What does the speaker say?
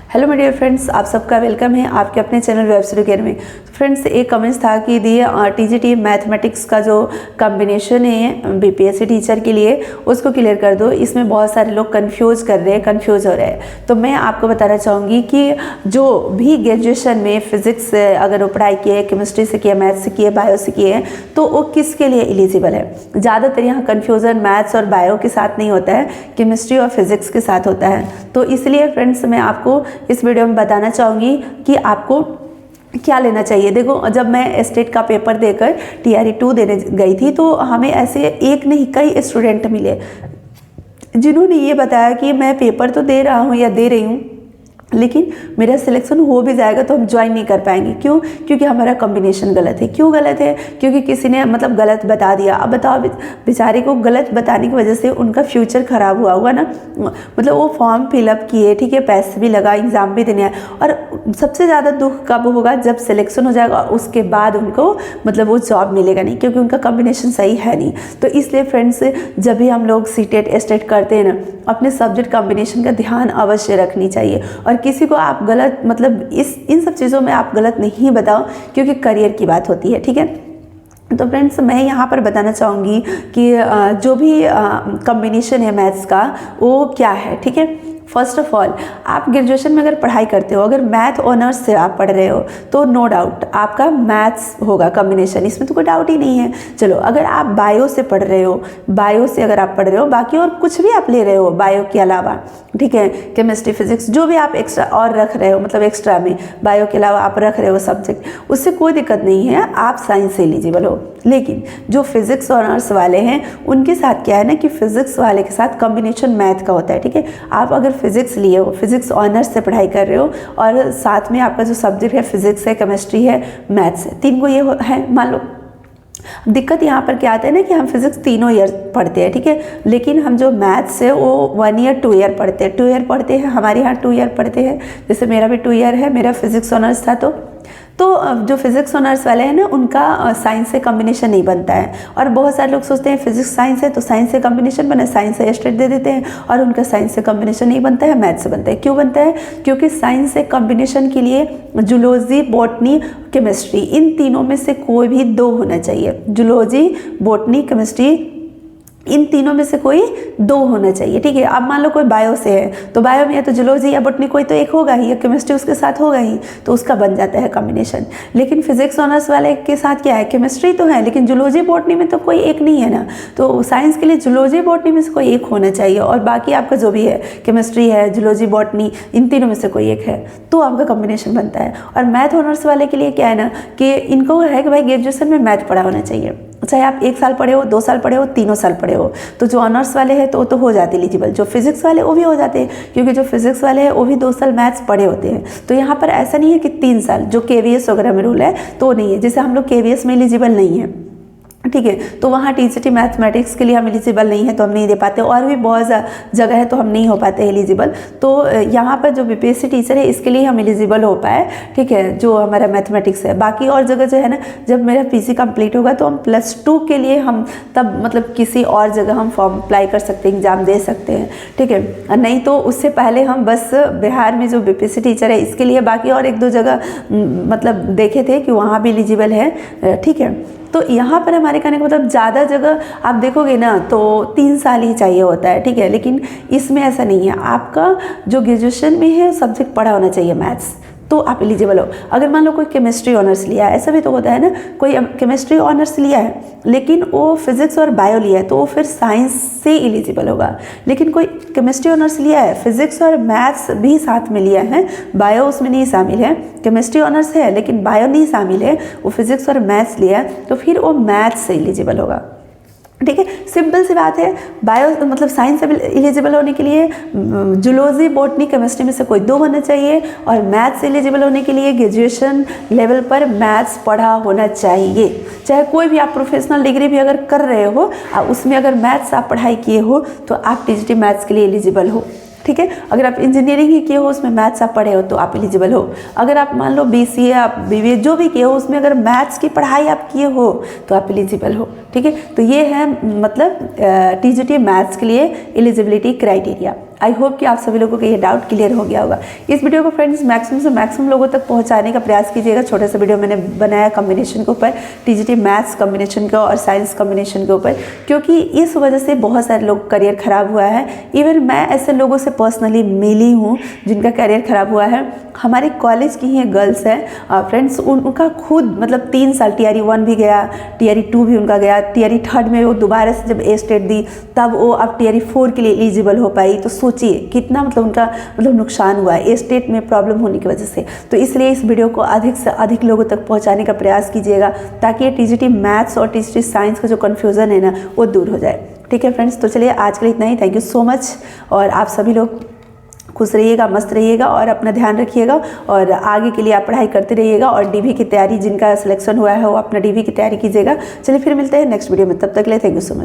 Hello my dear friends, आप सबका welcome है आपके अपने चैनल वेब स्टडी केयर में। फ्रेंड्स, एक कमेंट्स था कि दिए टीजीटी मैथमेटिक्स का जो कॉम्बिनेशन है बीपीएससी टीचर के लिए उसको क्लियर कर दो। इसमें बहुत सारे लोग कंफ्यूज हो रहे हैं। तो मैं आपको बताना चाहूँगी कि जो भी ग्रेजुएशन में फिजिक्स से अगर वो पढ़ाई किए, केमिस्ट्री से किए, मैथ्स से किए, बायो से किए, तो वो किसके लिए एलिजिबल है। ज़्यादातर यहाँ कन्फ्यूज़न मैथ्स और बायो के साथ नहीं होता है, केमिस्ट्री और फिजिक्स के साथ होता है। तो इसलिए फ्रेंड्स मैं आपको इस वीडियो में बताना चाहूँगी कि आपको क्या लेना चाहिए। देखो, जब मैं स्टेट का पेपर देकर TRE 2 देने गई थी तो हमें ऐसे एक नहीं कई स्टूडेंट मिले जिन्होंने ये बताया कि मैं पेपर तो दे रहा हूँ या दे रही हूँ, लेकिन मेरा सिलेक्शन हो भी जाएगा तो हम ज्वाइन नहीं कर पाएंगे। क्यों? क्योंकि हमारा कॉम्बिनेशन गलत है। क्यों गलत है? क्योंकि किसी ने मतलब गलत बता दिया। अब बताओ, बेचारे को गलत बताने की वजह से उनका फ्यूचर ख़राब हुआ ना। मतलब वो फॉर्म फिलअप किए, ठीक है, पैसे भी लगा, एग्ज़ाम भी देने आए, और सबसे ज़्यादा दुख कब होगा? जब सिलेक्शन हो जाएगा उसके बाद उनको मतलब वो जॉब मिलेगा नहीं, क्योंकि उनका कॉम्बिनेशन सही है नहीं। तो इसलिए फ्रेंड्स, जब भी हम लोग सीटेट स्टेट करते हैं ना, अपने सब्जेक्ट कॉम्बिनेशन का ध्यान अवश्य रखनी चाहिए। और किसी को आप गलत मतलब इन सब चीज़ों में आप गलत नहीं बताओ, क्योंकि करियर की बात होती है, ठीक है। तो फ्रेंड्स, मैं यहाँ पर बताना चाहूँगी कि जो भी कॉम्बिनेशन है मैथ्स का वो क्या है, ठीक है। फर्स्ट ऑफ ऑल, आप ग्रेजुएशन में अगर पढ़ाई करते हो, अगर मैथ ऑनर्स से आप पढ़ रहे हो, तो नो डाउट आपका मैथ्स होगा कॉम्बिनेशन, इसमें तो कोई डाउट ही नहीं है। चलो, अगर आप बायो से पढ़ रहे हो, बायो से अगर आप पढ़ रहे हो, बाकी और कुछ भी आप ले रहे हो बायो के अलावा, ठीक है, केमिस्ट्री, फिजिक्स, जो भी आप एक्स्ट्रा और रख रहे हो, मतलब एक्स्ट्रा में बायो के अलावा आप रख रहे हो सब्जेक्ट, उससे कोई दिक्कत नहीं है, आप साइंस से एलिजिबल हो। लेकिन जो फिजिक्स ऑनर्स वाले हैं उनके साथ क्या है ना कि फिजिक्स वाले के साथ कॉम्बिनेशन मैथ का होता है, ठीक है। आप अगर फिजिक्स लिए हो, फिजिक्स ऑनर्स से पढ़ाई कर रहे हो, और साथ में आपका जो सब्जेक्ट है फिजिक्स है, केमिस्ट्री है, मैथ्स है, 3 को ये है, मान लो। दिक्कत यहाँ पर क्या आता है ना कि हम फिजिक्स 3 ईयर पढ़ते हैं, ठीक है, लेकिन हम जो मैथ्स है वो 1 ईयर 2 ईयर पढ़ते हैं, 2 ईयर पढ़ते हैं, हमारे यहाँ 2 ईयर पढ़ते हैं। जैसे मेरा भी 2 ईयर है, मेरा फिजिक्स ऑनर्स था। तो जो फिजिक्स ऑनर्स वाले हैं ना, उनका साइंस से कॉम्बिनेशन नहीं बनता है। और बहुत सारे लोग सोचते हैं फिजिक्स साइंस है तो साइंस से कॉम्बिनेशन बने, साइंस से स्टेट दे देते हैं, और उनका साइंस से कॉम्बिनेशन नहीं बनता है, मैथ्स से बनता है। क्यों बनता है? क्योंकि साइंस से कॉम्बिनेशन के लिए जूलॉजी, बॉटनी, केमिस्ट्री, इन तीनों में से कोई भी 2 होना चाहिए। जूलॉजी, बॉटनी, केमिस्ट्री, इन तीनों में से कोई 2 होना चाहिए, ठीक है। अब मान लो कोई बायो से है तो बायो में या तो जूलॉजी या बॉटनी कोई तो एक होगा ही, या केमिस्ट्री उसके साथ होगा ही, तो उसका बन जाता है कॉम्बिनेशन। लेकिन फिजिक्स ऑनर्स वाले के साथ क्या है? केमिस्ट्री तो है लेकिन जूलॉजी, बॉटनी में तो कोई एक नहीं है ना। तो साइंस के लिए जूलॉजी, बॉटनी में से कोई एक होना चाहिए, और बाकी आपका जो भी है, केमिस्ट्री है, जूलॉजी, बॉटनी, इन तीनों में से कोई एक है, तो आपका कॉम्बिनेशन बनता है। और मैथ ऑनर्स वाले के लिए क्या है ना कि इनको है कि भाई ग्रेजुएशन में मैथ पढ़ा होना चाहिए, चाहे आप 1 साल पढ़े हो, 2 साल पढ़े हो, 3 साल पढ़े हो। तो जो ऑनर्स वाले हैं तो हो जाते एलिजिबल। जो फिजिक्स वाले वो भी हो जाते हैं, क्योंकि जो फिजिक्स वाले हैं वो भी 2 साल मैथ्स पढ़े होते हैं। तो यहाँ पर ऐसा नहीं है कि 3 साल, जो KVS वगैरह में रूल है तो नहीं है। जैसे हम लोग KVS में एलिजिबल नहीं है, ठीक है, तो वहाँ TGT मैथमेटिक्स के लिए हम एलिजिबल नहीं है, तो हम नहीं दे पाते। और भी बहुत जगह है तो हम नहीं हो पाते एलिजिबल। तो यहाँ पर जो BPSC टीचर है इसके लिए हम एलिजिबल हो पाए, ठीक है, जो हमारा मैथमेटिक्स है। बाकी और जगह जो है ना, जब मेरा PC कंप्लीट होगा तो हम +2 के लिए हम तब मतलब किसी और जगह हम फॉर्म अप्लाई कर सकते हैं, एग्ज़ाम दे सकते हैं, ठीक है। नहीं तो उससे पहले हम बस बिहार में जो BPSC टीचर है इसके लिए, बाकी और 1-2 जगह मतलब देखे थे कि वहाँ भी एलिजिबल है, ठीक है। तो यहाँ पर हमारे कहने का मतलब ज़्यादा जगह आप देखोगे ना तो 3 साल ही चाहिए होता है, ठीक है। लेकिन इसमें ऐसा नहीं है, आपका जो ग्रेजुएशन में है सब्जेक्ट पढ़ा होना चाहिए मैथ्स, तो आप एलिजिबल हो। अगर मान लो कोई केमिस्ट्री ऑनर्स लिया है, ऐसा भी तो होता है ना, कोई केमिस्ट्री ऑनर्स लिया है लेकिन वो फिजिक्स और बायो लिया है तो वो फिर साइंस से एलिजिबल होगा। लेकिन कोई केमिस्ट्री ऑनर्स लिया है, फिजिक्स और मैथ्स भी साथ में लिया है, बायो उसमें नहीं शामिल है, केमिस्ट्री ऑनर्स है लेकिन बायो नहीं शामिल है, वो फिजिक्स और मैथ्स लिया है, तो फिर वो मैथ्स से एलिजिबल होगा, ठीक है। सिंपल सी बात है। बायो मतलब साइंस से एलिजिबल होने के लिए जूलॉजी, बॉटनी, केमिस्ट्री में से कोई 2 होना चाहिए, और मैथ्स से एलिजिबल होने के लिए ग्रेजुएशन लेवल पर मैथ्स पढ़ा होना चाहिए। चाहे कोई भी आप प्रोफेशनल डिग्री भी अगर कर रहे हो, उसमें अगर मैथ्स आप पढ़ाई किए हो तो आप TGT मैथ्स के लिए एलिजिबल हो, ठीक है। अगर आप इंजीनियरिंग ही किए हो, उसमें मैथ्स आप पढ़े हो तो आप एलिजिबल हो। अगर आप मान लो BCA, आप BBA जो भी किए हो, उसमें अगर मैथ्स की पढ़ाई आप किए हो तो आप एलिजिबल हो, ठीक है। तो ये है मतलब TGT मैथ्स के लिए एलिजिबिलिटी क्राइटेरिया। आई होप कि आप सभी लोगों का ये डाउट क्लियर हो गया होगा। इस वीडियो को फ्रेंड्स मैक्सिमम से मैक्सिमम लोगों तक पहुंचाने का प्रयास कीजिएगा। छोटा सा वीडियो मैंने बनाया कॉम्बिनेशन के ऊपर, टीजीटी मैथ्स कॉम्बिनेशन का और साइंस कॉम्बिनेशन के ऊपर, क्योंकि इस वजह से बहुत सारे लोग करियर ख़राब हुआ है। इवन मैं ऐसे लोगों से पर्सनली मिली हूँ जिनका करियर ख़राब हुआ है। हमारे कॉलेज की ही गर्ल्स हैं फ्रेंड्स, उनका खुद मतलब 3 साल TRE 1 भी गया, TRE 2 भी उनका गया, TRE 3 में वो दोबारा से जब A स्टेट दी तब वो अब TRE 4 के लिए एलिजिबल हो पाई। तो सोचिए कितना मतलब उनका नुकसान हुआ है A स्टेट में प्रॉब्लम होने की वजह से। तो इसलिए इस वीडियो को अधिक से अधिक लोगों तक पहुंचाने का प्रयास कीजिएगा ताकि ये TGT मैथ्स और TGT साइंस का जो कन्फ्यूज़न है ना वो दूर हो जाए। ठीक है फ्रेंड्स, तो चलिए आज के लिए इतना ही। थैंक यू सो मच, और आप सभी लोग खुश रहिएगा, मस्त रहिएगा और अपना ध्यान रखिएगा, और आगे के लिए आप पढ़ाई करते रहिएगा। और DV की तैयारी, जिनका सिलेक्शन हुआ है वो अपना DV की तैयारी कीजिएगा। चलिए फिर मिलते हैं नेक्स्ट वीडियो में, तब तक के लिए थैंक यू सो मच।